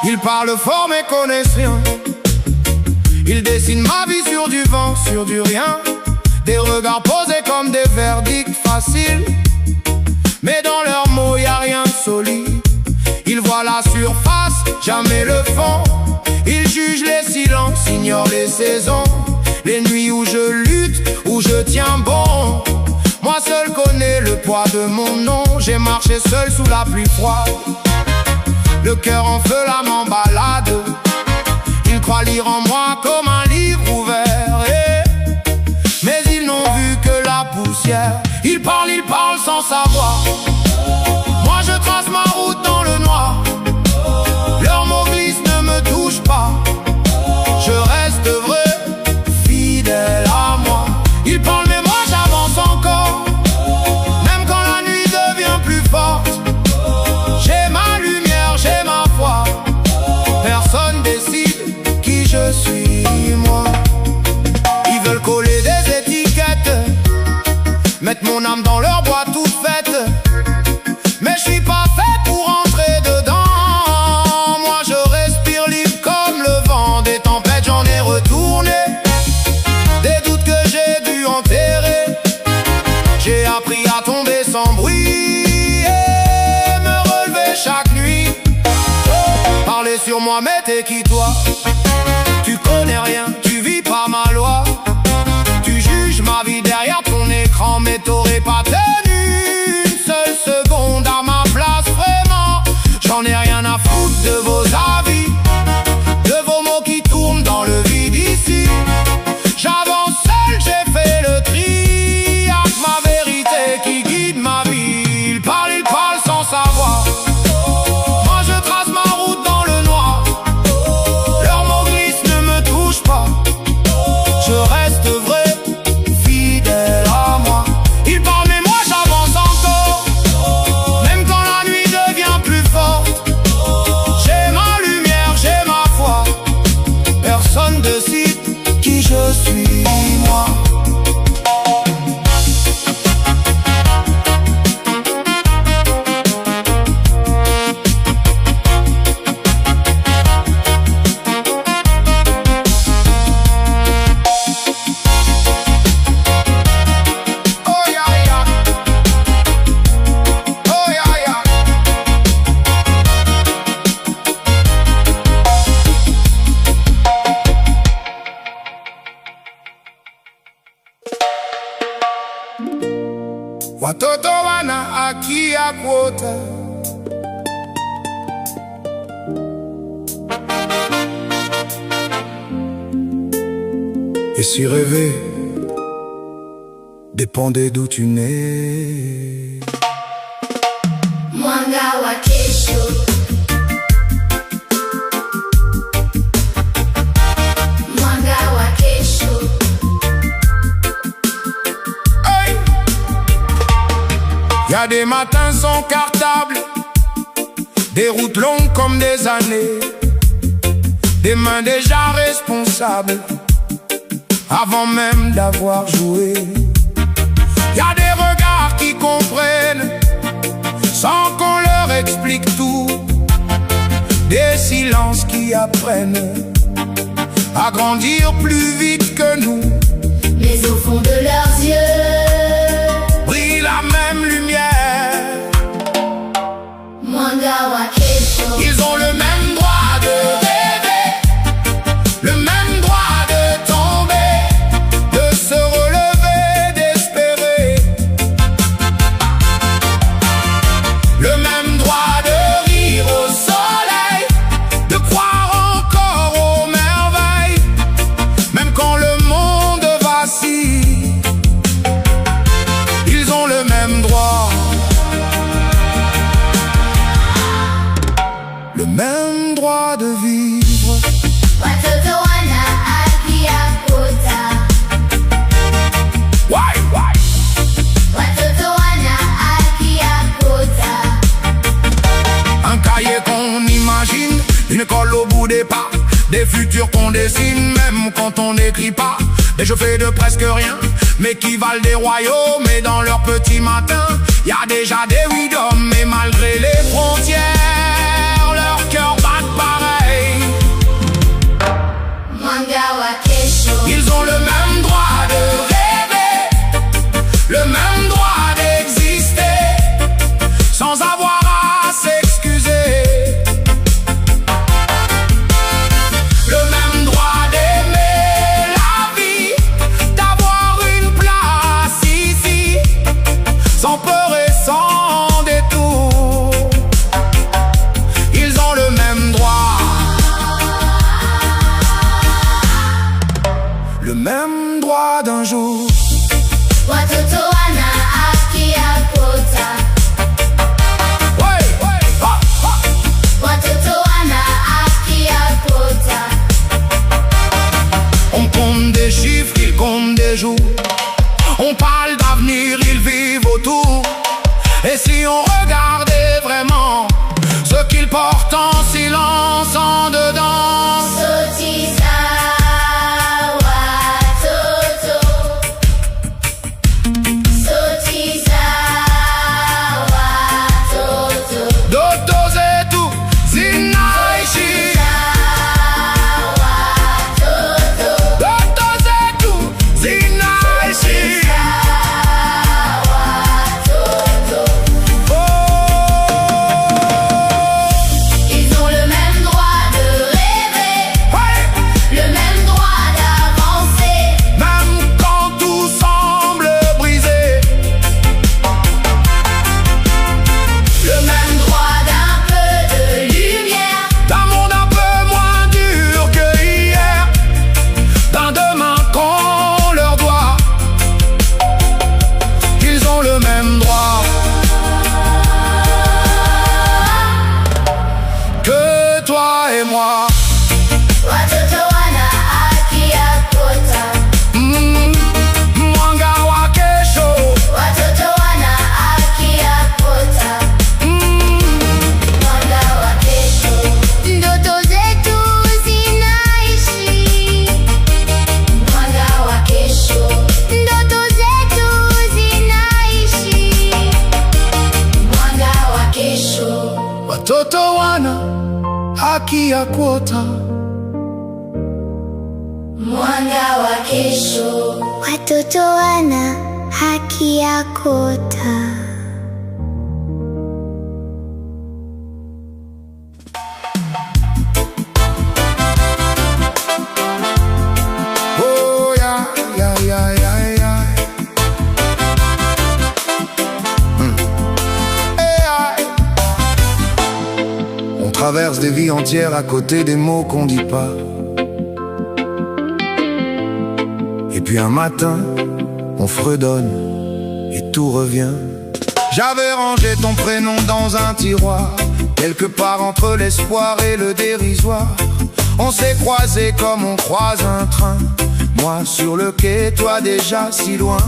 Il parle fort mais connaissent rien. Il dessine ma vie sur du vent, sur du rien. Des regards posés comme des verdicts faciles, mais dans leurs mots y a rien de solide. Ils voient la surface, jamais le fond. Ils jugent les silences, ignorent les saisons. Les nuits où je lutte, où je tiens bon. Moi seul connais le poids de mon nom. J'ai marché seul sous la pluie froide, le cœur en feu, l'âme en balade. Ils croient lire en moi comme un livre ouvert, mais ils n'ont vu que la poussière. Ils parlent sans savoir. Moi je trace ma route dans le noir. Leurs mots glissent, ne me touchent pas. Je reste vrai, fidèle à moi. Ils parlent mais moi j'avance encore, même quand la nuit devient plus forte. J'ai ma lumière, j'ai ma foi. Personne décide qui je suis, moi. Ils veulent coller des étiquettes, mettre mon âme dans leur boîte toute faite, mais je suis pas fait pour entrer dedans. Moi je respire libre comme le vent. Des tempêtes j'en ai retourné, des doutes que j'ai dû enterrer. J'ai appris à tomber sans bruit et me relever chaque nuit. Parler sur moi mais t'es qui toi? Tu connais rien, tu vis pas ma loi. Tu juges ma vie derrière ton écran, mais t'aurais pas tenu une seule seconde à ma place, vraiment. J'en ai rien à foutre de vos avis, de vos mots qui tournent dans le vide ici. J'avance seul, j'ai fait le tri, avec ma vérité qui guide ma vie. Ils parlent sans savoir. Moi je trace ma route dans le noir. Leurs mots glissent, ne me touchent pas. Je reste vrai, fidèle à moi. Ils parlent mais moi j'avance encore, même quand la nuit devient plus forte. J'ai ma lumière, j'ai ma foi. Personne décide qui je suis, moi. Watoto wana haki ya kuota. Et si rêver dépendait d'où tu nais. Mwanga wa kesho, mwanga wa kesho. Y'a des matins sans cartable, des routes longues comme des années, des mains déjà responsables avant même d'avoir joué. Y'a des regards qui comprennent sans qu'on leur explique tout, des silences qui apprennent à grandir plus vite que nous. Mais au fond de leurs yeux brille la même lumière. Mwanga wa kesho. Ils ont le même droit de rêver, le même droit de tomber, de se relever, d'espérer. Le même droit de rire au soleil, de croire encore aux merveilles, même quand le monde vacille. Ils ont le même droit, le même droit de vivre. Watoto wana haki ya kuota. Watoto wana haki ya kuota. Un cahier qu'on imagine, une école au bout des pas, des futurs qu'on dessine, même quand on n'écrit pas. je fais de presque rien, mais qui valent des royaumes. Et dans leur petit matin, y a déjà des oui d'hommes. Et malgré les frontières, leur cœur bat pareil. Ils ont le même droit de rêver, le même droit d'exister, sans avoir à s'excuser. Le même droit d'aimer la vie, d'avoir une place ici, sans peur et sans détour. Ils ont le même droit, le même droit d'un jour. Watoto wana haki ya kuota. Watoto wana haki ya kuota. On compte des chiffres, ils comptent des jours. On parle d'avenir, ils vivent autour. Et si on regardait vraiment ce qu'ils portent en silence en dedans. Sotiza watoto. Sotiza watoto. Doto zetu zinaishi. Doto zetu zinaishi. Ils ont le même droit de rêver, le même droit d'avancer, Même quand tout semble brisé, le même droit d'un peu de lumière, d'un monde un peu moins dur que hier, d'un demain qu'on leur doit. Ils ont le même droit que toi et moi. watoto wana haki ya kuota. Mwanga wa kesho. Watoto wana haki ya kuota. Mwanga wa kesho. Ndoto zetu zinaishi. Mwanga wa kesho. Ndoto zetu zinaishi. Mwanga wa kesho. Watoto wana haki ya kuota. Mwanga wa kesho. Watoto wana haki ya kuota. Oh ya ya ya ya ya. On traverse des vies entières à côté des mots qu'on dit pas. Et puis un matin, on fredonne et tout revient. J'avais rangé ton prénom dans un tiroir, quelque part entre l'espoir et le dérisoire. On s'est croisés comme on croise un train, moi sur le quai, toi déjà si loin.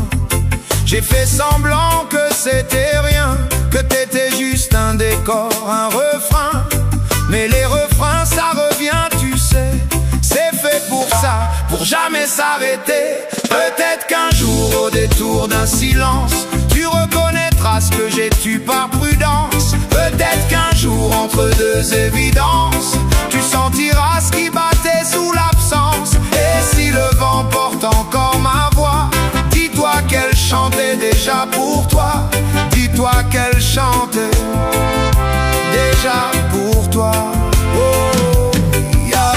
J'ai fait semblant que c'était rien, que t'étais juste un décor, un refrain. Mais les refrains ça revient, tu sais, c'est fait pour ça, pour jamais s'arrêter. Peut-être qu'un jour au détour d'un silence, tu reconnaîtras ce que j'ai tu par prudence. Peut-être qu'un jour entre deux évidences, tu sentiras ce qui battait sous l'absence. Et si le vent porte encore ma voix, dis-toi qu'elle chantait déjà pour toi. Dis-toi qu'elle chantait déjà pour toi. Oh, yeah.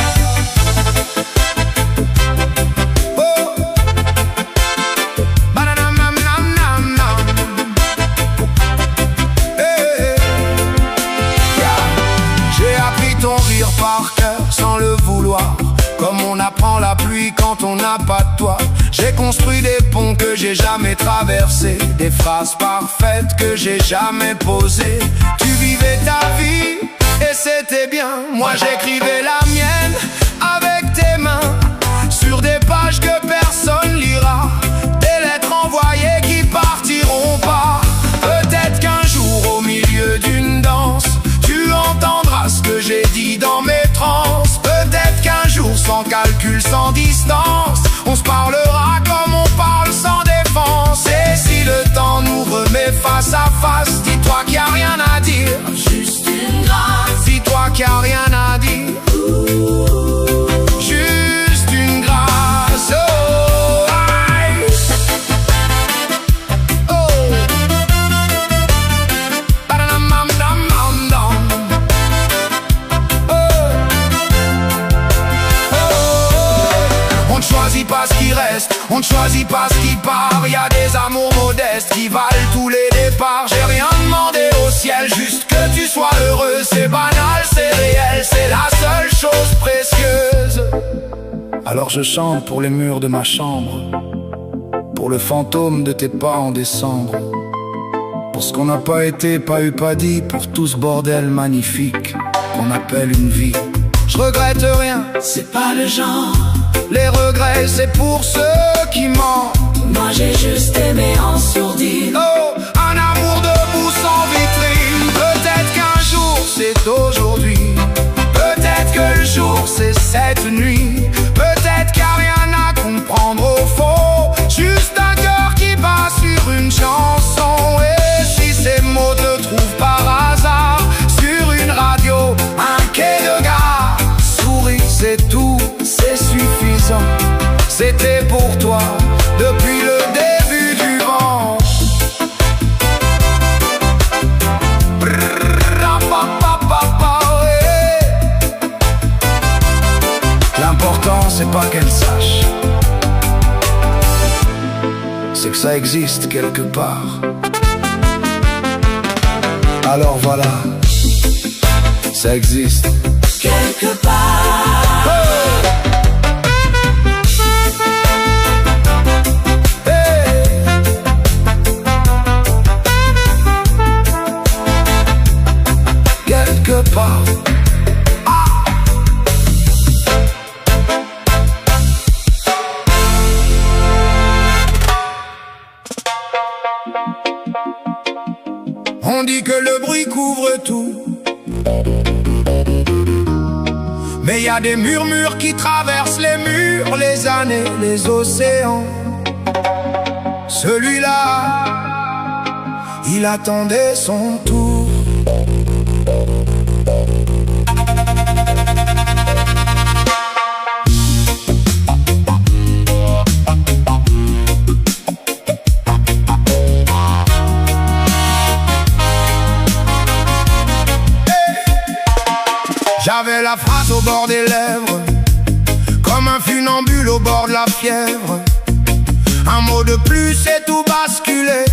Oh. Ba-da-dam-dam-dam-dam-dam. Hey. Yeah. J'ai appris ton rire par cœur sans le vouloir, comme on apprend la pluie quand on n'a pas de toit. J'ai construit des ponts que j'ai jamais traversés, des phrases parfaites que j'ai jamais posées. Tu vivais ta vie et c'était bien, moi j'écrivais la mienne avec tes mains, sur des pages que personne lira, des lettres envoyées qui partiront pas. Peut-être qu'un jour au milieu d'une danse, tu entendras ce que j'ai dit dans mes transes. Peut-être qu'un jour sans calcul, sans distance, on se parlera qu'il n'y a rien à dire. Juste une grâce. Oh, aïe. Oh. Ba-da-dam-dam-dam-dam-dam. Oh. Oh. On ne choisit pas ce qui reste, on ne choisit pas ce qui part. Y a des amours modestes qui valent tous les départs. J'ai rien demandé au ciel, juste que tu sois heureux. C'est banal, c'est réel, c'est la seule chose précieuse. Alors je chante pour les murs de ma chambre, pour le fantôme de tes pas en décembre, pour ce qu'on n'a pas été, pas eu, pas dit, pour tout ce bordel magnifique qu'on appelle une vie. Je regrette rien, c'est pas le genre. Les regrets c'est pour ceux qui mentent. Moi j'ai juste aimé en sourdine. Oh, un amour debout sans vitrine. Peut-être qu'un jour c'est aujourd'hui, peut-être que le jour c'est cette nuit. Peut-être qu'il n'y a rien à comprendre au fond, juste un cœur qui bat sur une chanson. Et si ces mots te trouvent par hasard sur une radio, un quai de gare, souris, c'est tout, c'est suffisant. C'était pour toi depuis le début du vent. L'important c'est pas qu'elle sache, c'est que ça existe quelque part. Alors voilà, ça existe quelque part. Oh. Pas. Ah. On dit que le bruit couvre tout, mais y a des murmures qui traversent les murs, les années, les océans. Celui-là, il attendait son tour. J'avais la phrase au bord des lèvres, comme un funambule au bord de la fièvre. Un mot de plus et tout basculait,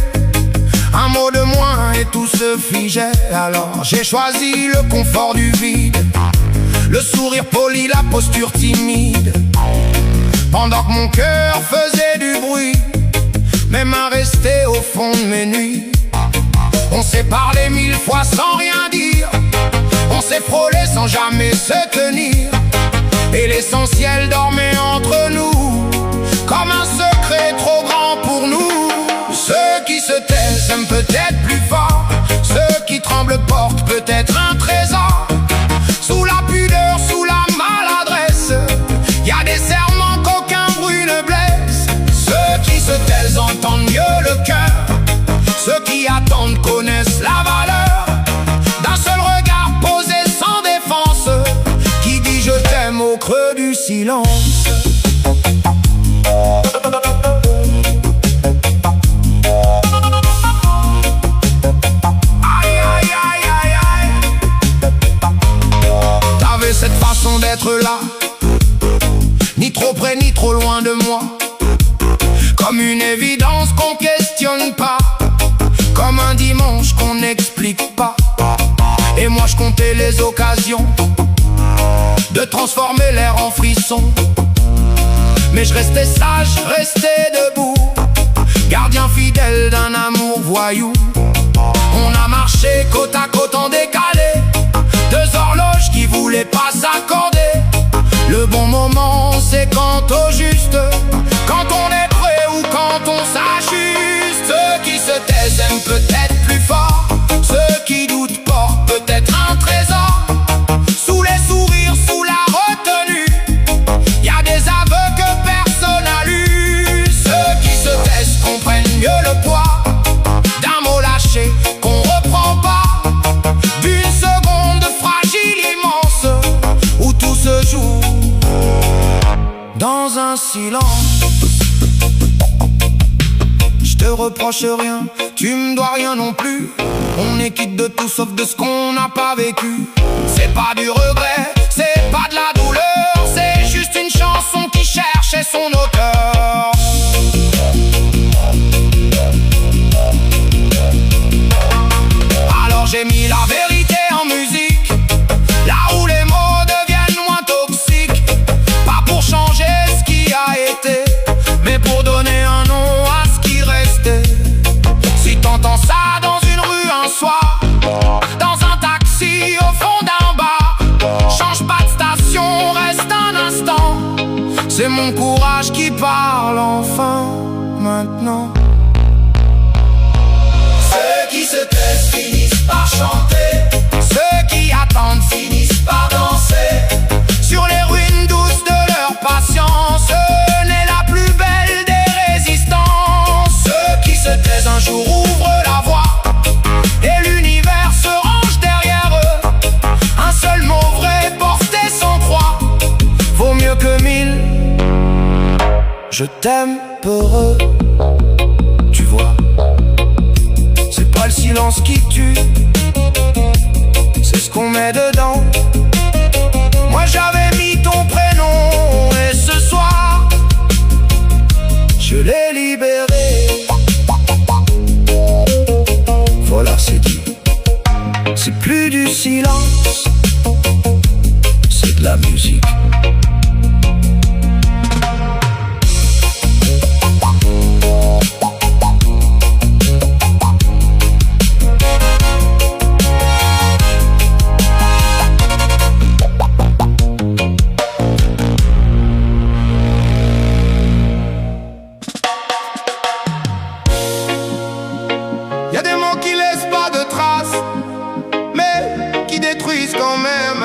un mot de moins et tout se figeait. Alors j'ai choisi le confort du vide, le sourire poli, la posture timide. Pendant que mon cœur faisait du bruit, mes mains restaient au fond de mes nuits. On s'est parlé 1000 fois sans rien dire, on s'est frôlé sans jamais se tenir. Et l'essentiel dormait entre nous, comme un secret trop grand pour nous. Ceux qui se taisent aiment peut-être plus fort, ceux qui tremblent portent peut-être un trésor. Sous la pudeur, sous la maladresse, y a des serments qu'aucun bruit ne blesse. Ceux qui se taisent entendent mieux le cœur, ceux qui attendent connaissent la valeur d'un seul regard posé sans défense, qui dit je t'aime au creux du silence. Aïe aïe aïe aïe aïe. T'avais cette façon d'être là, ni trop près ni trop loin de moi, comme une évidence qu'on questionne pas, comme un dimanche qu'on n'explique pas. Et moi je comptais les occasions de transformer l'air en frisson, mais je restais sage, restais debout, gardien fidèle d'un amour voyou. On a marché côte à côte en décalé, deux horloges qui voulaient pas s'accorder. Le bon moment c'est quand au juste, quand on est prêt ou quand on s'ajuste. Ceux qui se taisent aiment peut-être plus fort, ceux qui doutent portent peut-être un trésor. Sous les sourires, sous la retenue, y a des aveux que personne n'a lus. Ceux qui se taisent comprennent mieux le poids d'un mot lâché qu'on reprend pas, du Je te reproche rien, tu me dois rien non plus. On est quitte de tout sauf de ce qu'on n'a pas vécu. C'est pas du regret, c'est pas de la douleur, c'est juste une chanson qui cherchait son auteur. Alors j'ai mis la vérité en musique, là où les mots deviennent moins toxiques. Pas pour changer ce qui a été, mais pour donner un nom à ce qui restait. Si t'entends ça dans une rue un soir, dans un taxi au fond d'un bar, change pas de station, reste un instant. C'est mon courage qui parle enfin, maintenant. Ceux qui se taisent finissent par chanter, Ceux qui attendent finissent par danser. sur les ruines douces de leur patience. Ce n'est la plus belle des résistances. Ceux qui se taisent Un jour ouvrent la voie et l'univers se range derrière eux. Un seul mot vrai porté sans croix vaut mieux que 1000. Je t'aime peureux, tu vois. C'est pas le silence qui tue, c'est ce qu'on met dedans. Moi j'avais mis ton prénom et ce soir je l'ai libéré. Voilà, c'est dit. C'est plus du silence, c'est de la musique. Y'a des mots qui laissent pas de traces, mais qui détruisent quand même.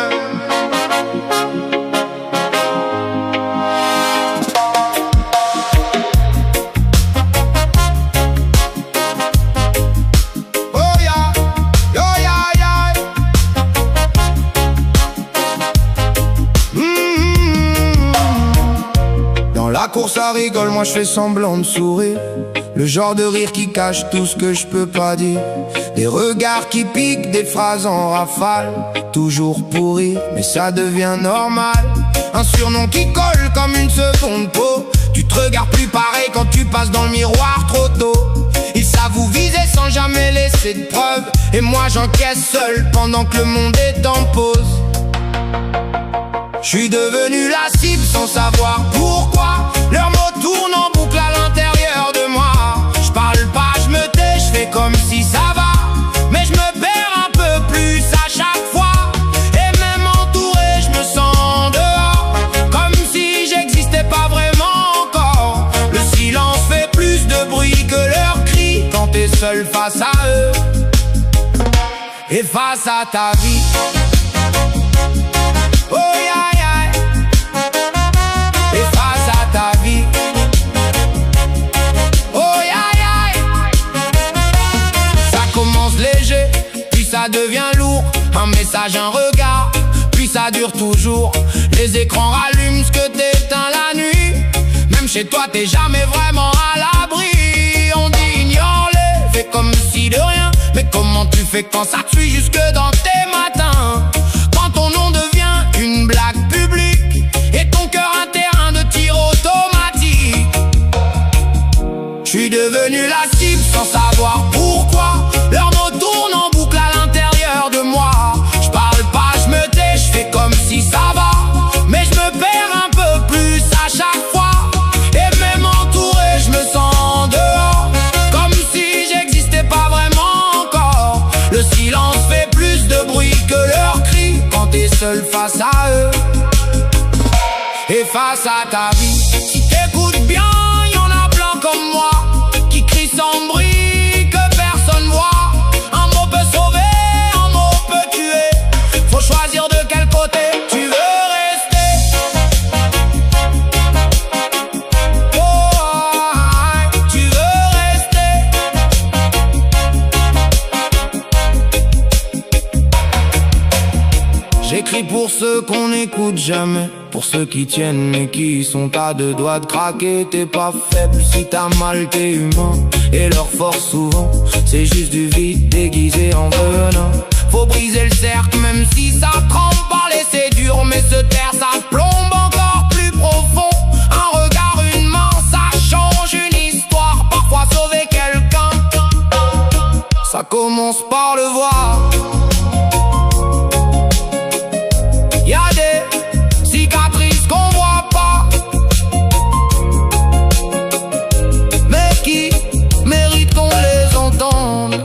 Oh ya, yo ya ya. Dans la course à rigole, moi je fais semblant de sourire. Le genre de rire qui cache tout ce que je peux pas dire. Des regards qui piquent, des phrases en rafale. Toujours pour rire, mais ça devient normal. Un surnom qui colle comme une seconde peau. Tu te regardes plus pareil quand tu passes dans le miroir trop tôt. Ils savent vous viser sans jamais laisser de preuves. Et moi j'encaisse seul pendant que le monde est en pause. Je suis devenu la cible sans savoir pourquoi. Leurs mots tournent en boucle à l'intérieur de moi. Je parle pas, je me tais, je fais comme si ça va. Mais je me perds un peu plus à chaque fois. Et même entouré, je me sens dehors, comme si j'existais pas vraiment encore. Le silence fait plus de bruit que leurs cris quand t'es seul face à eux et face à ta vie. Oh ya ya. Et face à ta vie. Oh ya ya. Ça commence léger, puis ça devient lourd. Un message, un regard, puis ça dure toujours. Les écrans rallument ce que t'éteins la nuit. Même chez toi t'es jamais vraiment à l'abri. On dit ignore-les, fais comme si de rien. Mais comment tu fais quand ça te suit jusque dans tes matins? Quand ton nom devient une blague publique et ton cœur un terrain de tir automatique. Je suis devenu la cible sans savoir pourquoi. Leurs mots tournent en boucle à l'intérieur de moi. Je parle pas, je me tais, je fais comme si ça va. Mais je me perds un peu plus à chaque fois. Et même entouré, je me sens dehors, comme si j'existais pas vraiment encore. Le silence fait plus de bruit que leurs cris quand t'es seul face à eux et face à ta vie. Si t'écoutes bien, y'en a plein comme moi qui crient sans bruit que personne voit. Un mot peut sauver, un mot peut tuer. Faut choisir de quel côté tu veux rester. Oh, tu veux rester. J'écris crie pour ceux qu'on n'écoute jamais, pour ceux qui tiennent mais qui sont à deux doigts de craquer. T'es pas faible si t'as mal, t'es humain. Et leur force souvent, c'est juste du vide déguisé en venin. Faut briser le cercle même si ça trempe, parler c'est dur mais se taire ça plombe encore plus profond. Un regard, une main, ça change une histoire, parfois sauver quelqu'un. Ça commence par le voir. Y'a des cicatrices qu'on voit pas, mais qui méritent qu'on les entende.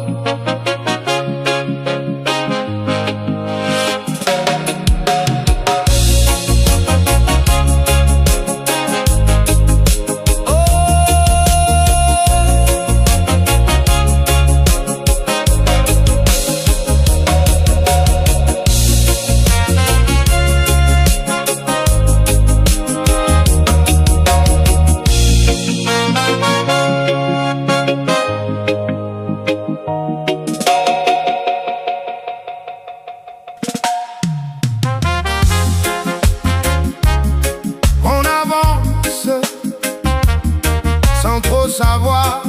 Sans trop savoir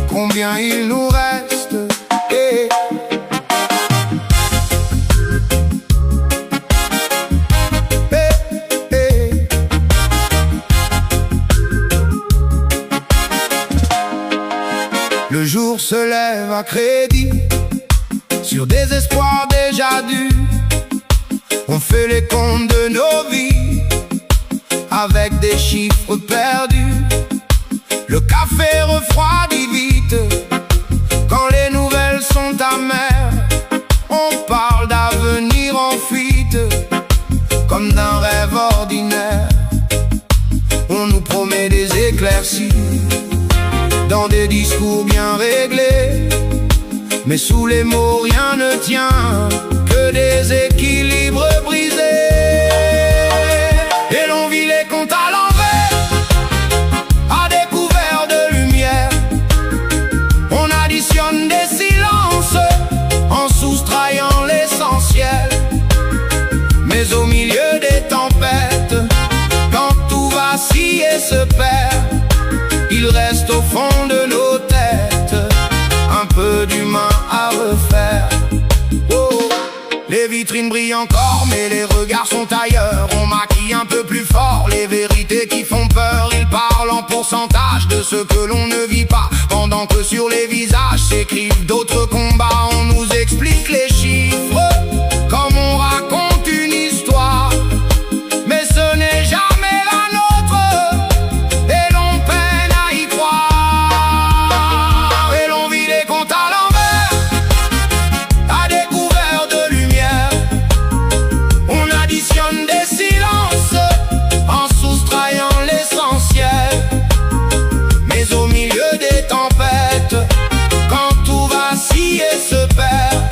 combien il nous reste. Le jour se lève à crédit sur des espoirs déjà dus. On fait les comptes de nos vies avec des chiffres perdus. Le café refroidit vite quand les nouvelles sont amères. On parle d'avenir en fuite comme d'un rêve ordinaire. On nous promet des éclaircies dans des discours bien réglés, mais sous les mots rien ne tient que des équilibres brisés. Et l'on vit les comptes à l'envers, à découvert de lumière. On additionne des silences en soustrayant l'essentiel. Mais au milieu des tempêtes, quand tout vacille et se perd, il reste au fond de nos têtes un peu d'humain à refaire. Oh. Les vitrines brillent encore, mais les regards sont ailleurs. On maquille un peu plus fort les vérités qui font peur. Ils parlent en pourcentage de ce que l'on ne vit pas, pendant que sur les visages s'écrivent d'autres combats. On nous explique les chiffres comme on raconte une histoire, mais ce n'est jamais la nôtre, et l'on peine à y croire. Et l'on vit les comptes à l'envers, à découvert de lumière. On additionne des silences en soustrayant l'essentiel. Mais au milieu des tempêtes, quand tout vacille et se perd,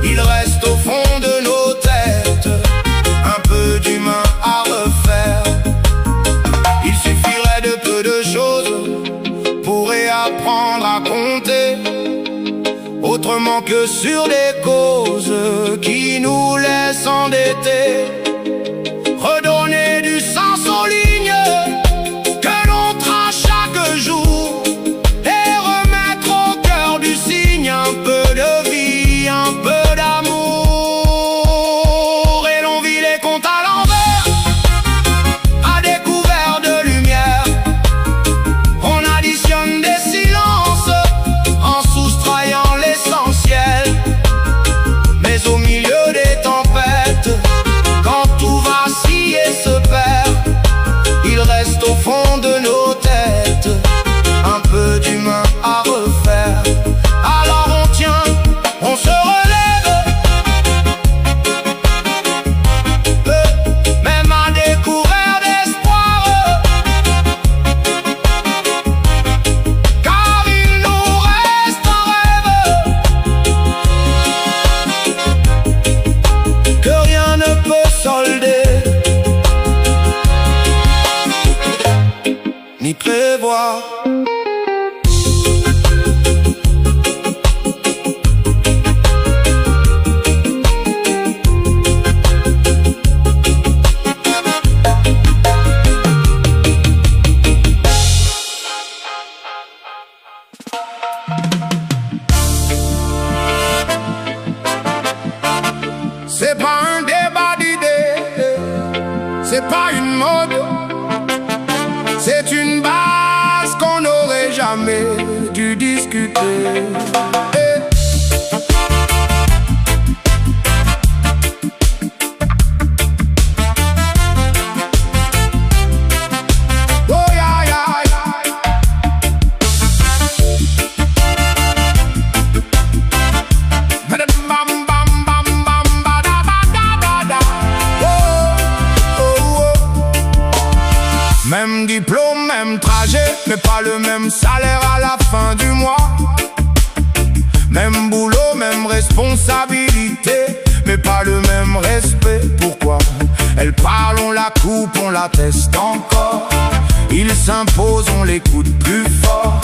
il reste au fond de nos têtes un peu d'humain à refaire. Il suffirait de peu de choses pour réapprendre à compter autrement que sur des causes qui nous laissent endettés. Redonner du sens aux lignes que l'on trace chaque jour, et remettre au cœur du signe un peu de vie, un peu d'amour. Et l'on vit les comptes à l'envers, à découvert de lumière. On additionne des silences en soustrayant l'essentiel. Mais au milieu des tempêtes, quand tout vacille et se perd, il reste au fond de nos têtes un peu d'humain à refaire. Alors on tient, on se relève, même à découvert d'espoir, car il nous reste un rêve que rien ne peut solder ni prévoir. plus discuter. Même diplôme, même trajet, mais pas le même salaire à la fin du mois. Même boulot, même responsabilité, mais pas le même respect. Pourquoi? Elle parle, on la coupe, on la teste encore. Il s'impose, on l'écoute plus fort.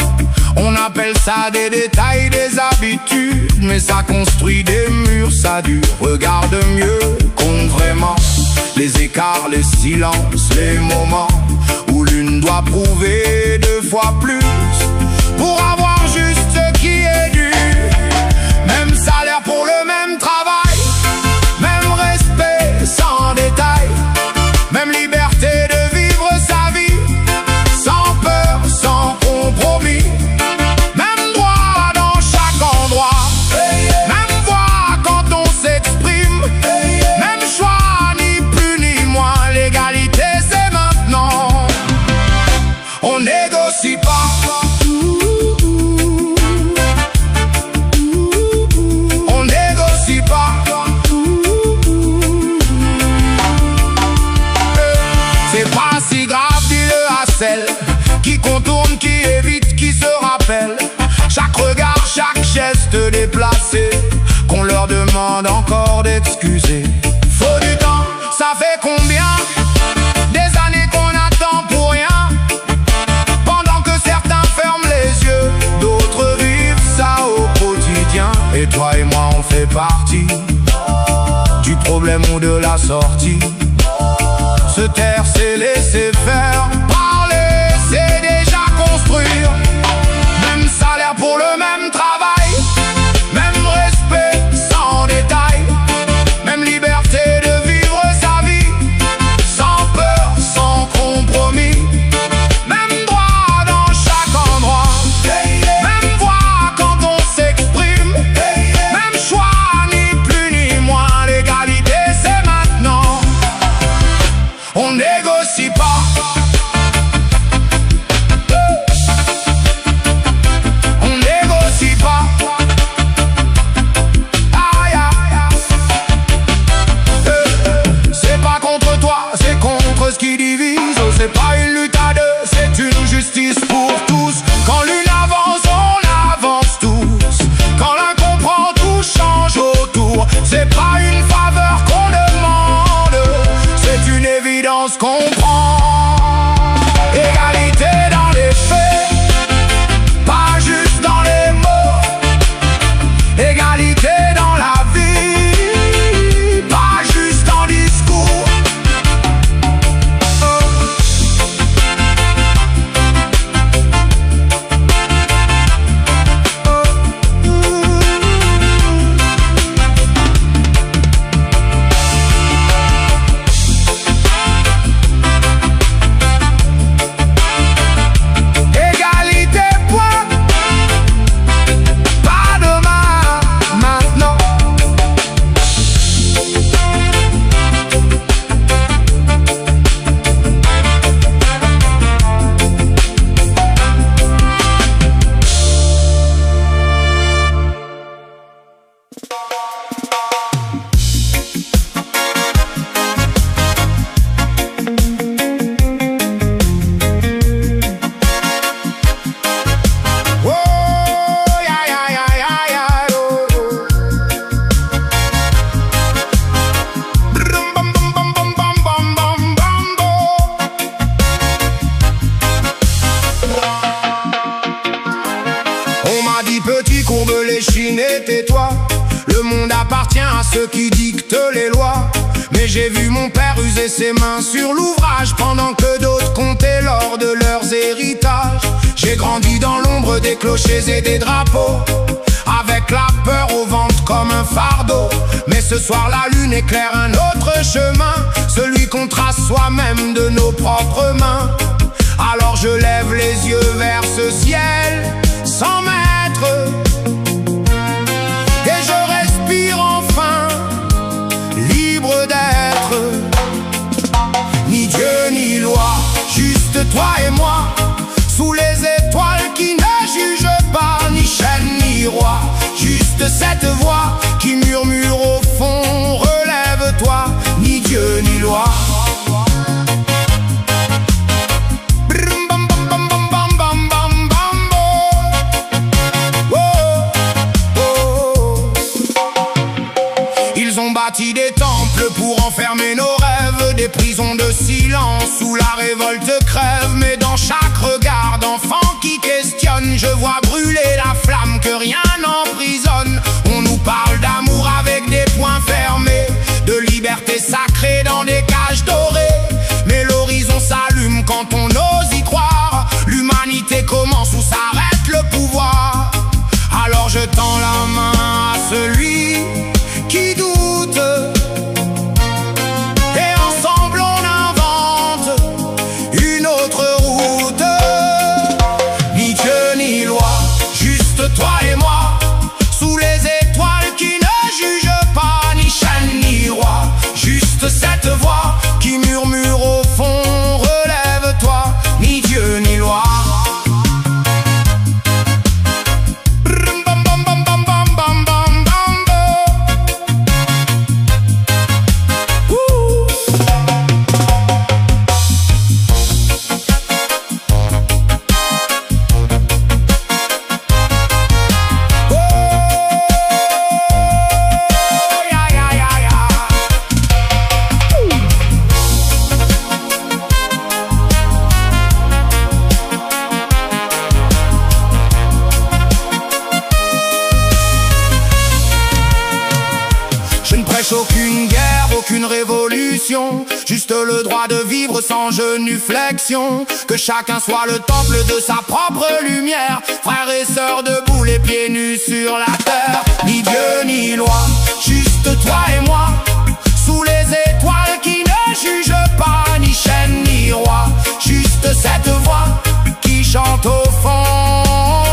On appelle ça des détails, des habitudes, mais ça construit des murs, ça dure. Regarde mieux, compte vraiment les écarts, les silences, les moments où l'une doit prouver 2 fois plus pour avoir juste ce qui est dû. Même salaire pour le même travail, même respect sans détail, même liberté de vivre sa vie sans peur, sans compromis, même droit dans chaque endroit, même voix quand on s'exprime, même choix, ni plus ni moins. L'égalité c'est maintenant, on négocie pas. On négocie pas. C'est pas si grave, dis-le à celle qui contourne, qui évite, qui se rappelle chaque regard, chaque geste déplacé, qu'on leur demande encore d'excuser. Faut du temps, ça fait combien des années qu'on attend pour rien, pendant que certains ferment les yeux, d'autres vivent ça au quotidien. Et toi et moi on fait partie du problème ou de la sortie. Se taire c'est laisser faire, parler c'est déjà construire. Même salaire pour le même travail, même respect sans détail, même liberté de vivre sa vie sans peur, sans compromis, même droit dans chaque endroit, même voix quand on s'exprime, même choix, ni plus ni moins. L'égalité c'est maintenant, on négocie pas. On négocie pas. Aïe, aïe, aïe. C'est pas contre toi, c'est contre ce qui divise. Oh, c'est pas une lutte à deux, c'est une justice pour tous. Quand l'une avance, on avance tous. Quand l'un comprend, tout change autour. C'est pas une faveur qu'on demande, c'est une évidence qu'on prend. Égalité dans les faits, pas juste dans les mots. Égalité dans la vie, pas juste en discours. Égalité, point. Pas demain, maintenant. Oh, ya, ya, ya, ya, ya, oh, oh. Brum, bum, bum, bum, bum, bum, bum, bum, bum, bo. On m'a dit petit, courbe l'échine et tais-toi. Le monde appartient à ceux qui dictent les lois. Mais j'ai vu mon père user ses mains sur l'ouvrage pendant que d'autres comptaient l'or de leurs héritages. J'ai grandi dans l'ombre des clochers et des drapeaux, avec la peur au ventre comme un fardeau. Mais ce soir la lune éclaire un autre chemin, celui qu'on trace soi-même de nos propres mains. Alors je lève les yeux vers ce ciel, sans même silence où la révolte crève, mais dans chaque regard d'enfant qui questionne, je vois brûler la flamme que rien n'emprisonne. On nous parle d'amour avec des poings fermés, de liberté sacrée dans des cages dorées, mais l'horizon s'allume quand on ose y croire. L'humanité commence où s'arrête le pouvoir. Alors je tends la main à celui qui doute, et ensemble on invente une autre route. Ni Dieu ni loi, juste toi et moi, sous les étoiles qui ne jugent pas, ni chaîne ni roi, juste cette voix qui murmure au fond, relève-toi. Ni Dieu ni loi. Aucune guerre, aucune révolution, juste le droit de vivre sans genuflexion. Que chacun soit le temple de sa propre lumière, frères et sœurs debout, les pieds nus sur la terre. Ni Dieu ni loi, juste toi et moi, sous les étoiles qui ne jugent pas, ni chaîne ni roi, juste cette voix qui chante au fond.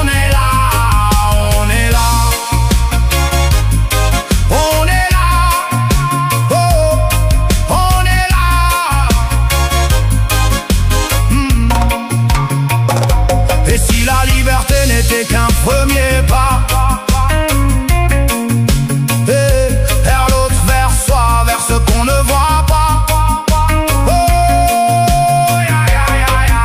On est là, on est là. N'était qu'un premier pas, et vers l'autre, vers soi, vers ce qu'on ne voit pas. Oh, ya, ya, ya, ya,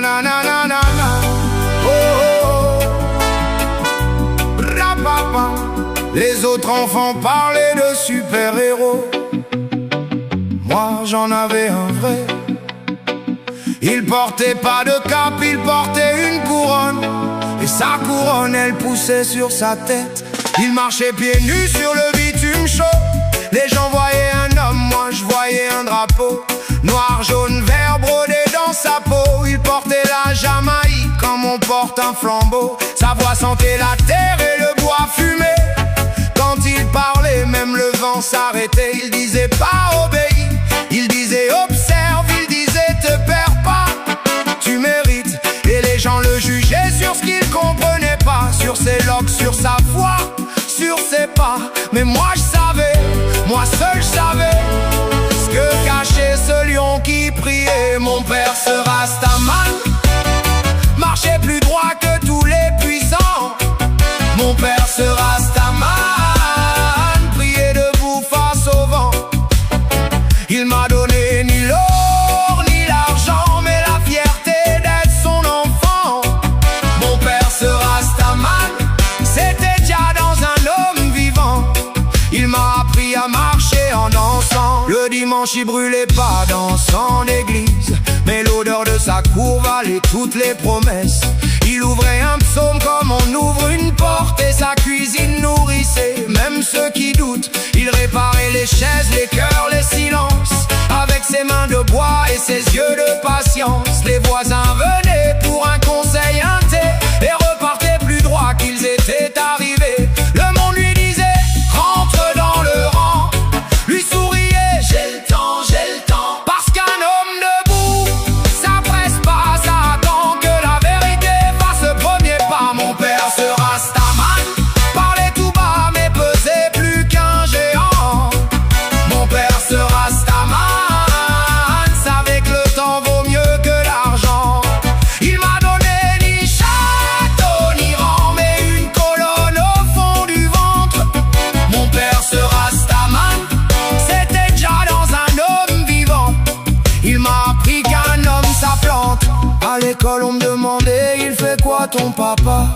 na na na na na. Oh, rapapa. Les autres enfants parlaient de super-héros, moi j'en avais un vrai. Il portait pas de cap, il portait une couronne, et sa couronne elle poussait sur sa tête. Il marchait pieds nus sur le bitume chaud. Les gens voyaient un homme, moi je voyais un drapeau, noir, jaune, vert brodé dans sa peau. Il portait la Jamaïque comme on porte un flambeau. Sa voix sentait la terre et le bois fumé. Quand il parlait, même le vent s'arrêtait. Il disait pas obéis, il disait observe, il disait te perds pas, tu mérites. Et les gens le jugeaient sur ce qu'il comprenait pas, sur ses locks, sur sa voix, sur ses pas. Mais moi je savais, moi seul je savais ce que cachait ce lion qui priait. Mon père ce Rastaman marchait plus droit que tous les puissants. Mon père ce Rastaman priait debout face au vent. Il m'a donné ni l'or ni l'argent, mais la fierté d'être son enfant. Mon père ce Rastaman, c'était déjà dans un homme vivant. Il m'a appris à marcher en dansant. Le dimanche il brûlait pas dans son église, mais l'odeur de sa cour valait toutes les promesses. Il ouvrait un psaume comme on ouvre une porte, et sa cuisine nourrissait même ceux qui doutent. Il réparait les chaises, les cœurs, les silences, avec ses mains de bois et ses yeux de patience. Les voisins venaient pour un conseil, un thé, et repartaient plus droit qu'ils étaient arrivés. Le monde lui disait rentre dans le rang, lui souriait j'ai le temps, parce qu'un homme debout ça presse pas, ça attend que la vérité fasse le premier pas. Mon père ce Rastaman parlait tout bas mais pesait plus qu'un géant. Mon père ce Rastaman savait que le temps vaut mieux que l'argent. l'école on me demandait il fait quoi ton papa?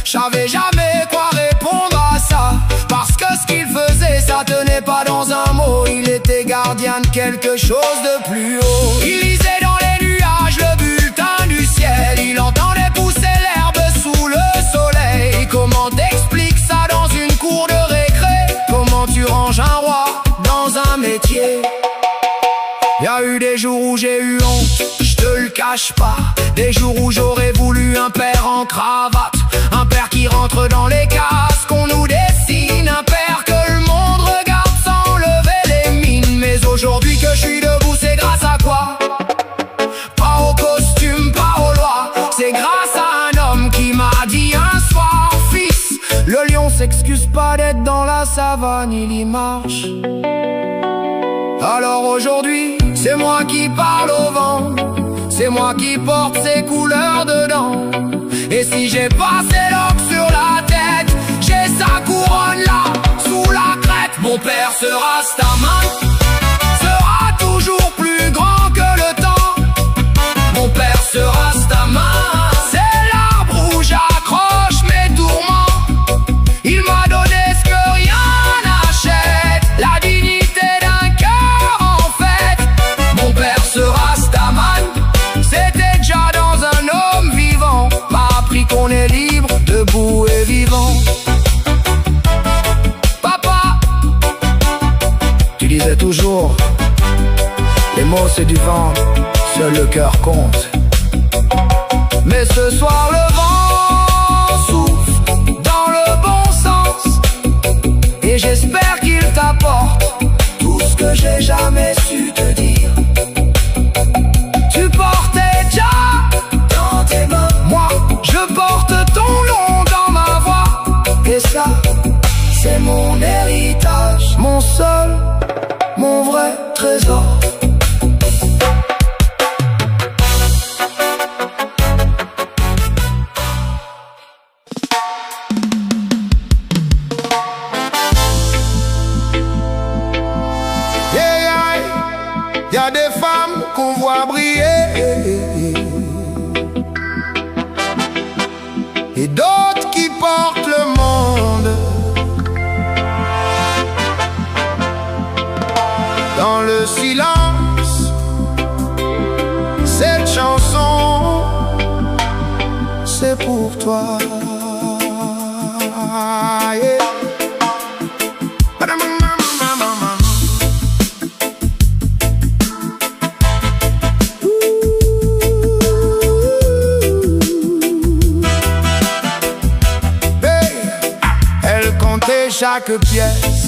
J'savais jamais quoi répondre à ça, parce que ce qu'il faisait ça tenait pas dans un mot. Il était gardien de quelque chose de plus haut. Il lisait dans les nuages le bulletin du ciel, il entendait pousser l'herbe sous le soleil. Comment t'expliques ça dans une cour de récré? Comment tu ranges un roi dans un métier? Y'a eu des jours où j'ai eu honte, je te le cache pas. Des jours où j'aurais voulu un père en cravate, un père qui rentre dans les cases qu'on nous dessine, un père que le monde regarde sans lever les mines. Mais aujourd'hui que je suis debout, c'est grâce à quoi? Pas au costume, pas aux lois, c'est grâce à un homme qui m'a dit un soir: fils, le lion s'excuse pas d'être dans la savane, il y marche. Alors aujourd'hui, c'est moi qui parle au vent, c'est moi qui porte ses couleurs dedans. Et si j'ai pas ses locks sur la tête, j'ai sa couronne là, sous la crête. Mon père sera Rastaman, sera toujours plus grand que le temps. Mon père sera Rastaman, c'est l'arbre où j'accroche mes tourments. Il m'a donné ce que rien n'achète, la dignité d'un cœur en fait. Mon père sera Rastaman, c'était déjà dans un homme vivant, m'a appris qu'on est libre, debout et vivant. Papa, tu disais toujours, les mots c'est du vent, seul le cœur compte. Mais ce soir le vent souffle dans le bon sens, et j'espère qu'il t'apporte tout ce que j'ai jamais su te dire. Tu portais déjà dans tes mains, moi je porte ton nom dans ma voix. Et ça, c'est mon héritage, mon seul, mon vrai trésor. Y'a des femmes qu'on voit briller et d'autres qui portent le monde. Dans le silence, cette chanson, c'est pour toi. Yeah. Chaque pièce,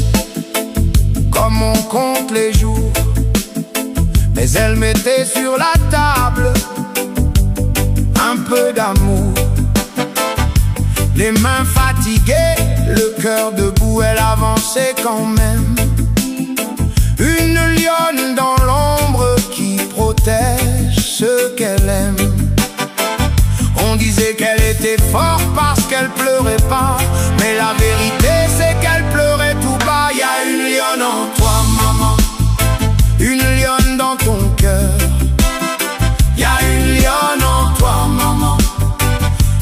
comme on compte les jours, mais elle mettait sur la table un peu d'amour. Les mains fatiguées, le cœur debout, elle avançait quand même. Une lionne dans l'ombre qui protège ceux qu'elle aime. On disait qu'elle était forte parce qu'elle pleurait pas, mais la vérité c'est qu'elle pleurait tout bas. Y'a une lionne en toi maman, une lionne dans ton cœur. Y'a une lionne en toi maman,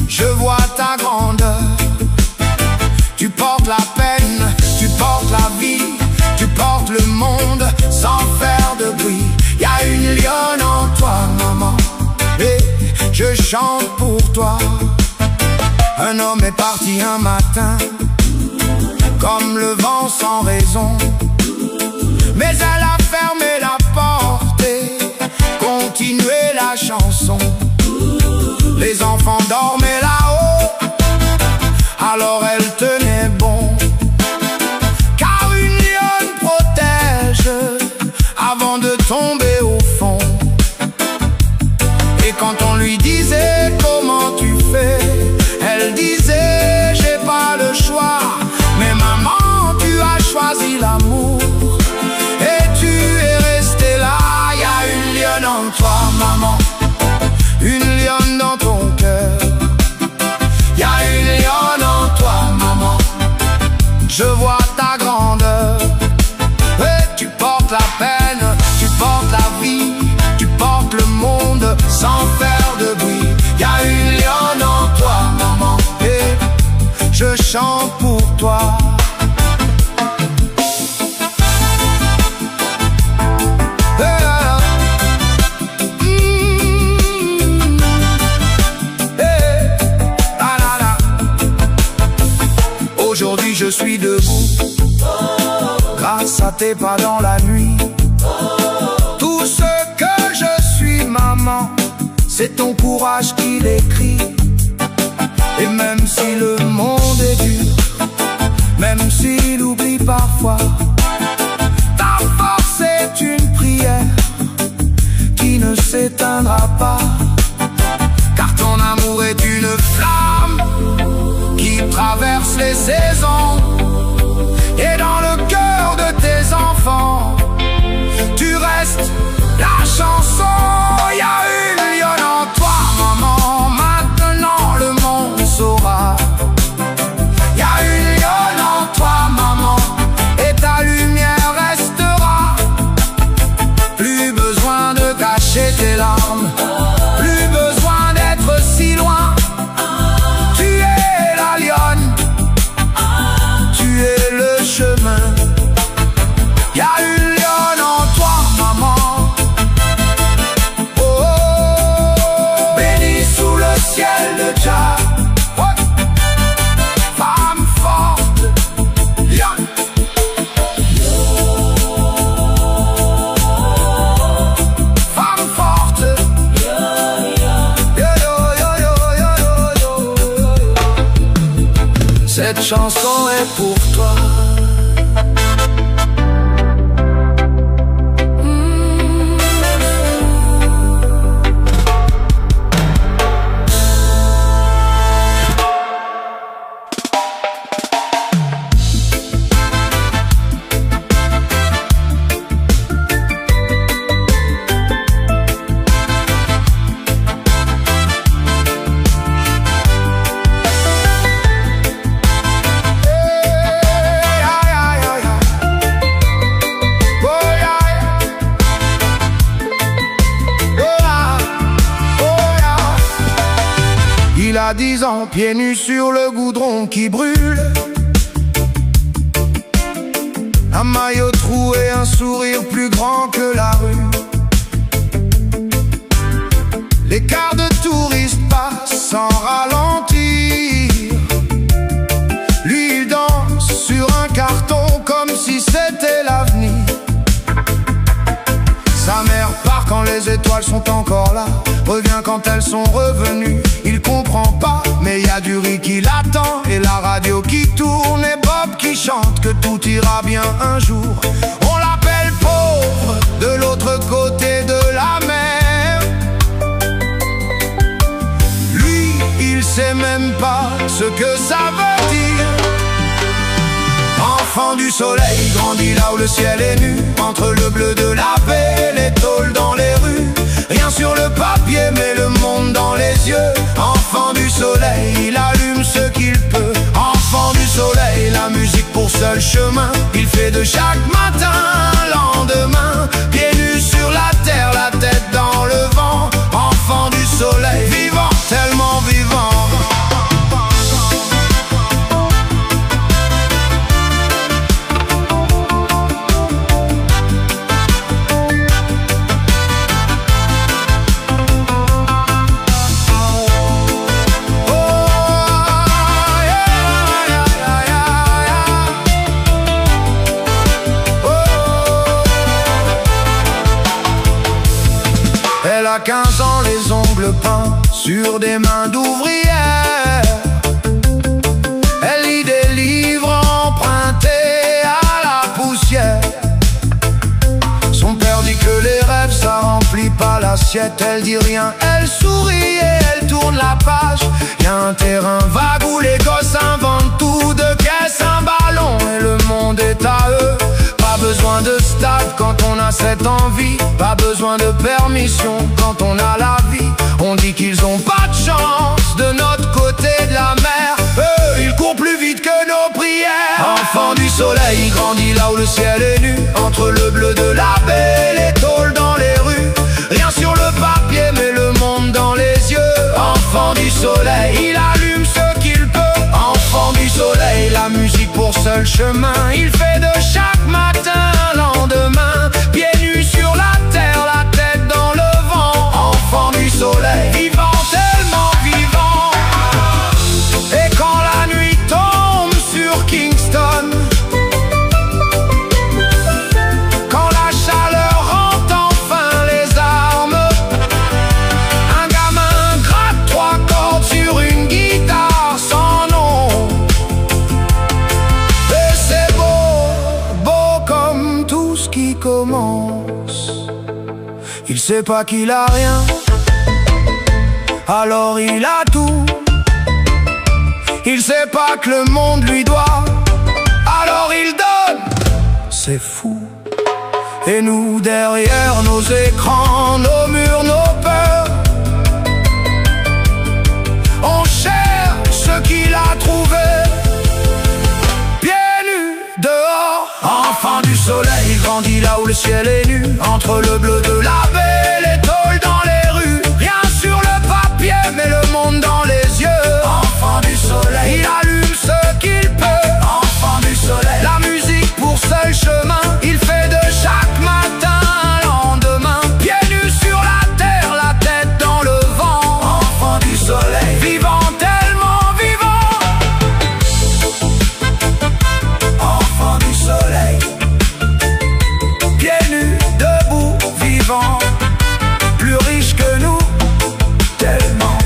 je vois ta grandeur. Tu portes la peine, tu portes la vie, tu portes le monde sans faire de bruit. Y'a une lionne en toi maman, et je chante pour toi. Un homme est parti un matin, comme le vent sans raison, mais elle a fermé la porte et continué la chanson. Les enfants dormaient là-haut, alors elle tenait bon, car une lionne protège avant de tomber au fond. Et quand on lui disait comment tu fais, elle disait j'ai pas le choix. Mais maman, tu as choisi l'amour et tu es resté là. Y'a une lionne en toi maman, une lionne dans ton cœur. toi. Aujourd'hui je suis debout, grâce à tes pas dans la nuit. Tout ce que je suis, maman, c'est ton courage qui l'écrit. Et même si le monde est dur, même s'il oublie parfois, ta force est une prière qui ne s'éteindra pas. Car ton amour est une flamme qui traverse les saisons. Et dans le cœur de tes enfants, tu restes la chanson. Y a une lionne en toi, maman, maintenant le monde saura. Y a une lionne en toi, maman, et ta lumière restera. Plus besoin de cacher tes larmes, plus besoin d'être si loin. Tu es la lionne, tu es le chemin. Y a une lionne en toi, maman. Oh, oh, oh. Bénie sous le ciel de Jah. Femme forte, lionne. Femme forte. Yo, yo, yo, yo, yo, yo. Cette chanson est pour toi. Il a 10 ans, pieds nus sur le goudron qui brûle. Un maillot troué, un sourire plus grand que la rue. Les cars de touristes passent sans ralentir. Lui il danse sur un carton comme si c'était l'avenir. Sa mère part quand les étoiles sont encore là, revient quand elles sont revenues. Il comprend pas, mais y a du riz qui l'attend, et la radio qui tourne, et Bob qui chante que tout ira bien un jour. On l'appelle pauvre de l'autre côté de la mer. Lui, il sait même pas ce que ça veut dire. Enfant du soleil, grandit là où le ciel est nu, entre le bleu de la baie et les tôles dans les rues. Rien sur le papier, mais le monde dans les yeux. Enfant du soleil, il allume ce qu'il peut. Enfant du soleil, la musique pour seul chemin. Il fait de chaque matin un lendemain. Pieds nus sur la terre, la tête dans le vent. Enfant du soleil, vivant, tellement vivant. Elle a 15 ans, les ongles peints sur des mains d'ouvrière. Elle lit des livres empruntés à la poussière. Son père dit que les rêves ça remplit pas l'assiette. Elle dit rien, elle sourit et elle tourne la page. Y'a un terrain vague où les gosses inventent tout, de caisse, un ballon et le monde est à eux. Pas besoin de stade quand on a cette envie, pas besoin de permission quand on a la vie. On dit qu'ils ont pas de chance de notre côté de la mer. Eux, ils courent plus vite que nos prières. Enfant du soleil, grandit là où le ciel est nu, entre le bleu de la baie et les tôles dans les rues. Rien sur le papier, mais le monde dans les yeux. Enfant du soleil, il allume ce qu'il peut. Enfant du soleil, la musique pour seul chemin. Il fait de chaque matin un lendemain. Pieds nus sur la terre, la tête dans le vent. Enfant du soleil, vivant, tellement vivant. Et quand la nuit tombe sur Kingston, quand la chaleur rend enfin les armes, un gamin gratte 3 cordes sur une guitare sans nom. Et c'est beau, beau comme tout ce qui commence. Il sait pas qu'il a rien, alors il a tout. Il sait pas que le monde lui doit, alors il donne. C'est fou. Et nous derrière nos écrans, nos murs, nos peurs, on cherche ce qu'il a trouvé. Pieds nus dehors, enfant du soleil, il grandit là où le ciel est nu. Entre le bleu de la baie, les tôles dans les rues. Rien sur le papier, mais le monde dans les yeux. Enfant du soleil, il allume ce qu'il peut. Enfant du soleil, la musique pour seul chemin. Il fait de chaque matin un lendemain. Pieds nus sur la terre, la tête dans le vent. Enfant du soleil, vivant, tellement vivant. Enfant du soleil, pieds nus, debout, vivant. Plus riche que nous, tellement.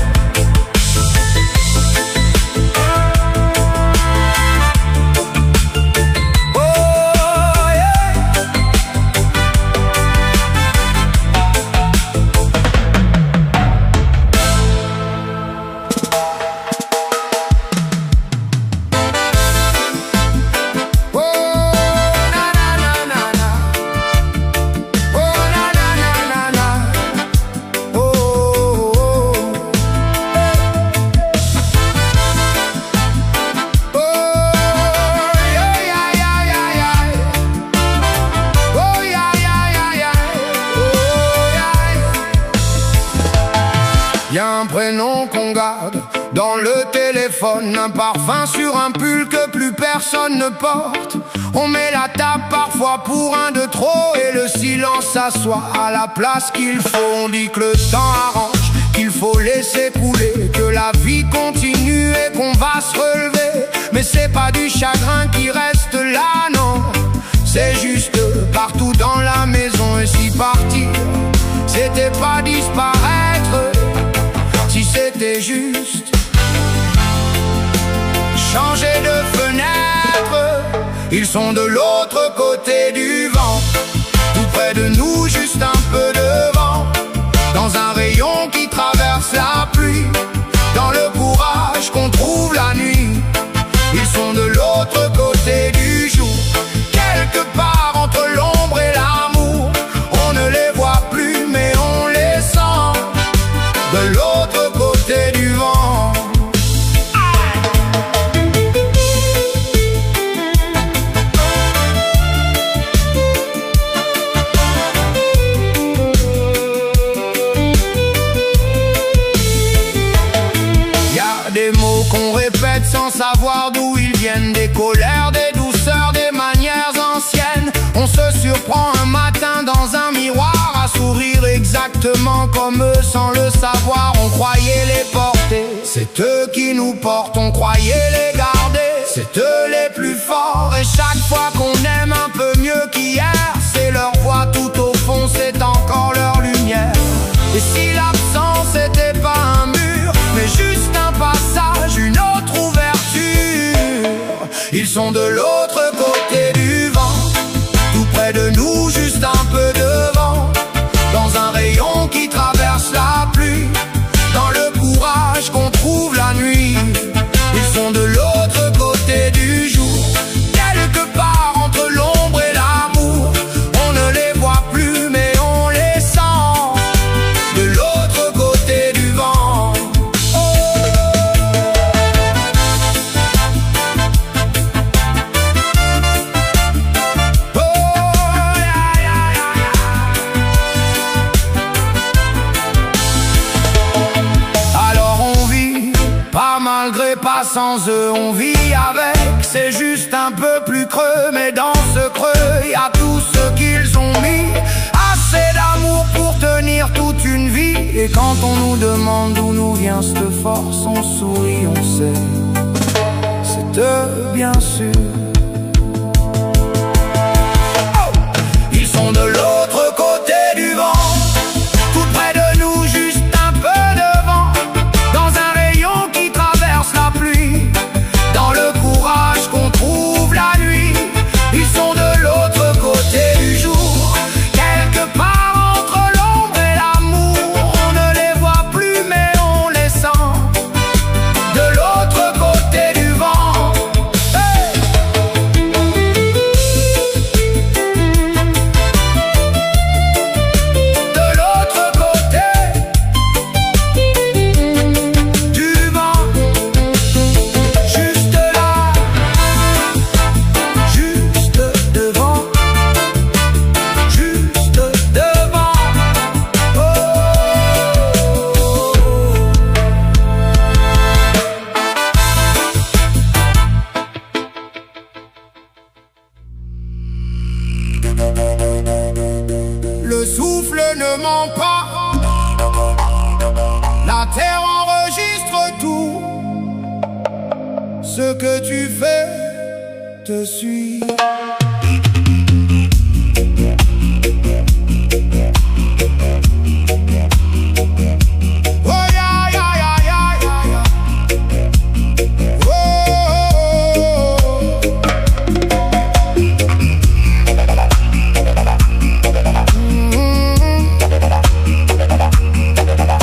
Y'a un prénom qu'on garde dans le téléphone, un parfum sur un pull que plus personne ne porte. On met la table parfois pour un de trop et le silence s'assoit à la place qu'il faut. On dit que le temps arrange, qu'il faut laisser couler, que la vie continue et qu'on va se relever. Mais c'est pas du chagrin qui reste là, non. C'est juste partout dans la maison. Et si partir, c'était pas disparaître, si c'était juste changer de fenêtre. Ils sont de l'autre côté du vent, tout près de nous, juste un peu devant. Dans un rayon qui traverse la pluie, dans le courage qu'on trouve la nuit. Ils sont de l'autre côté du jour, quelque part entre l'ombre et l'amour. On ne les voit plus mais on les sent, de l'autre côté du vent. Des mots qu'on répète sans savoir d'où ils viennent, des colères, des douceurs, des manières anciennes. On se surprend un matin dans un miroir à sourire exactement comme eux sans le savoir. On croyait les porter, c'est eux qui nous portent. On croyait les garder, c'est eux les plus forts. Et chaque fois qu'on aime un peu mieux qu'hier, c'est leur voix tout au fond, c'est encore leur lumière. Et si l'absence était pas un mur, mais juste un passage, une autre ouverture. Ils sont de l'autre côté du vent, tout près de nous, juste un peu devant. Dans un rayon qui traverse la pluie, dans le courage qu'on trouve la nuit. Ils sont de l'autre côté du jour, quelque part entre l'ombre et l'amour. On ne les voit plus mais on les sent, de l'autre côté du vent. Pas malgré, pas sans eux, on vit avec, c'est juste un peu vie à tous ceux qu'ils ont mis. Assez d'amour pour tenir toute une vie. Et quand on nous demande d'où nous vient cette force, on sourit, on sait, c'est eux bien sûr. Ils sont de l'autre côté du vent, tout près de nous, juste un peu devant, dans un rayon qui traverse la pluie, dans le courage qu'on trouve la nuit. Ils sont de l'autre côté du jour, quelque part entre l'ombre et l'amour. On ne les voit plus mais on les sent, de l'autre côté du vent. Hey! De l'autre côté du vent, juste là, juste devant, juste devant. Le souffle ne ment pas, la terre enregistre tout. Ce que tu fais te suit. Oh ya ya ya ya ya ya. Oh, oh, oh, oh.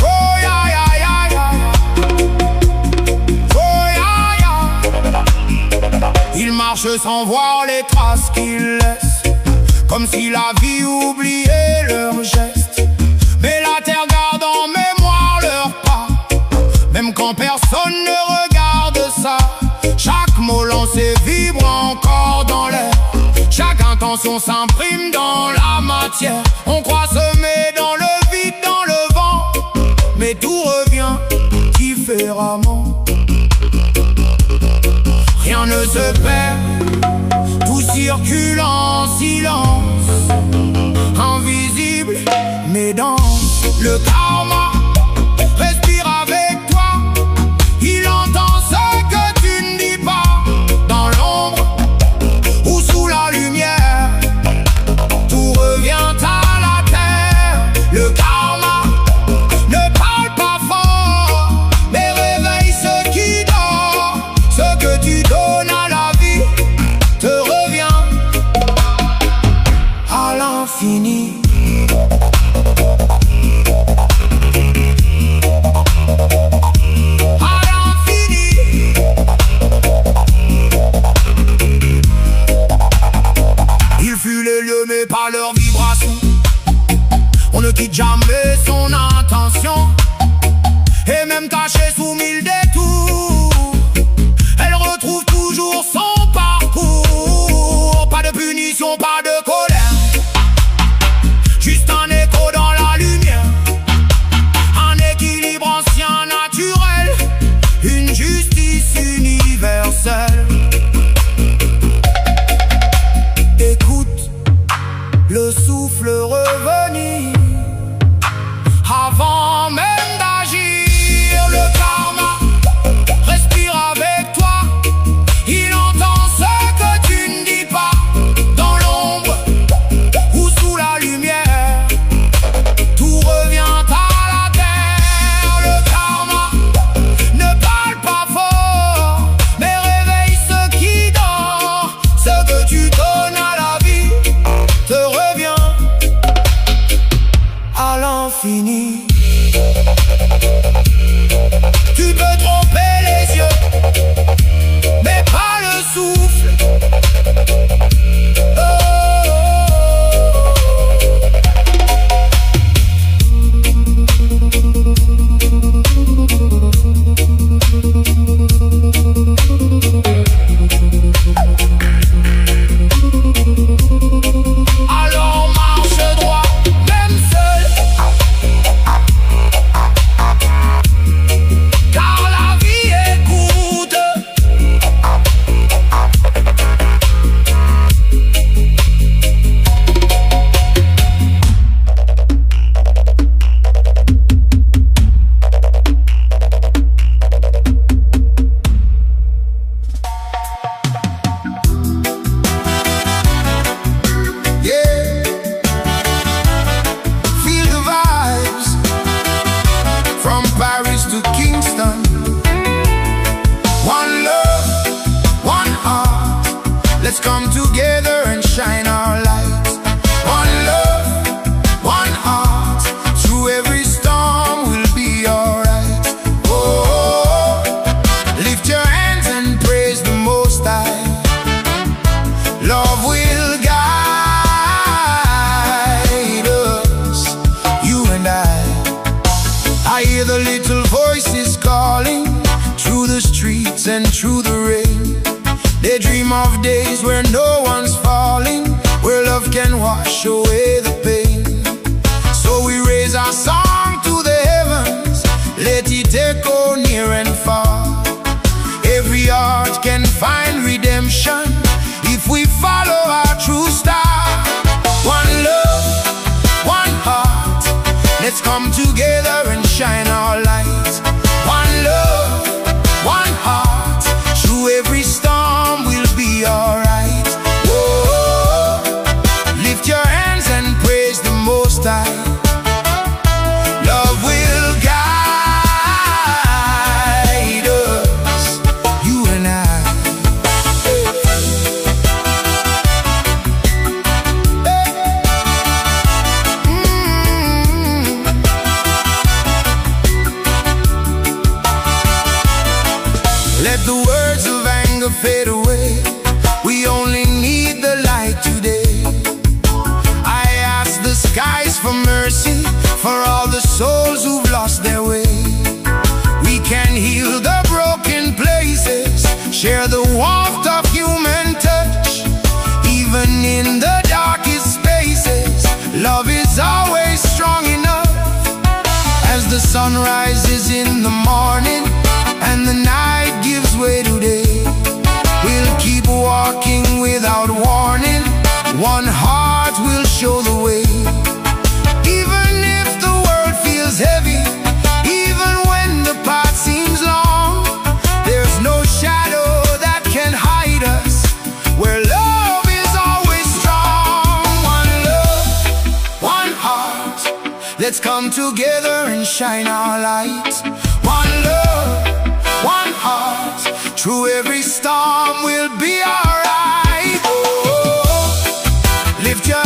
Oh ya ya ya ya. Oh ya ya. Ils marchent sans voir les traces qu'ils laissent, comme si la vie oubliait leurs gestes. Mais la terre garde en mémoire leurs pas, même quand personne ne regarde ça. Chaque mot lancé vibre encore dans l'air, chaque intention s'imprime dans la matière. On croit semer dans le vide, dans le vent, mais tout revient différemment. Rien ne se perd, tout circule en silence, invisible mais dense. Le karma respire avec toi, il entend ce que tu ne dis pas. Dans l'ombre ou sous la lumière, tout revient à la terre. Le karma ne parle pas fort, mais réveille ce qui dort. Ce que tu donnes à la vie te revient à l'infini. À l'infini. Il fut les lieux mais pas leur vibration. On ne quitte jamais son intention, et même cachée sous mille détours, elle retrouve toujours son parcours. Pas de punition, pas de colère, juste un écho dans la lumière, un équilibre ancien naturel, une justice universelle. Écoute le souffle revenir avant même d'agir. Le karma respire avec toi, il entend ce que tu ne dis pas. Dans l'ombre ou sous la lumière, tout revient à la terre. Le karma ne parle pas fort, mais réveille ce qui dort. Ce que tu donnes à la vie te revient wash away the pain. So we raise our song to the heavens, let it echo near and far. Every heart can find redemption if we follow our true star. One love, one heart, let's come together and shine our light. One love, one heart, through every storm we'll be alright. Whoa, lift your hands and praise the Most High. Love will guide us, you and I. Let the words of anger fade away. We only need the light today. I ask the skies for mercy for all the souls who've lost their way. We can heal the broken places, share the warmth of human touch. Even in the darkest spaces, love is always strong enough. As the sun rises in the morning and the night gives way to day, we'll keep walking without warning. One heart will show the way. Even if the world feels heavy, even when the path seems long, there's no shadow that can hide us where love is always strong. One love, one heart, let's come together and shine our light. One love, one heart, through every storm we'll be alright. Oh, lift your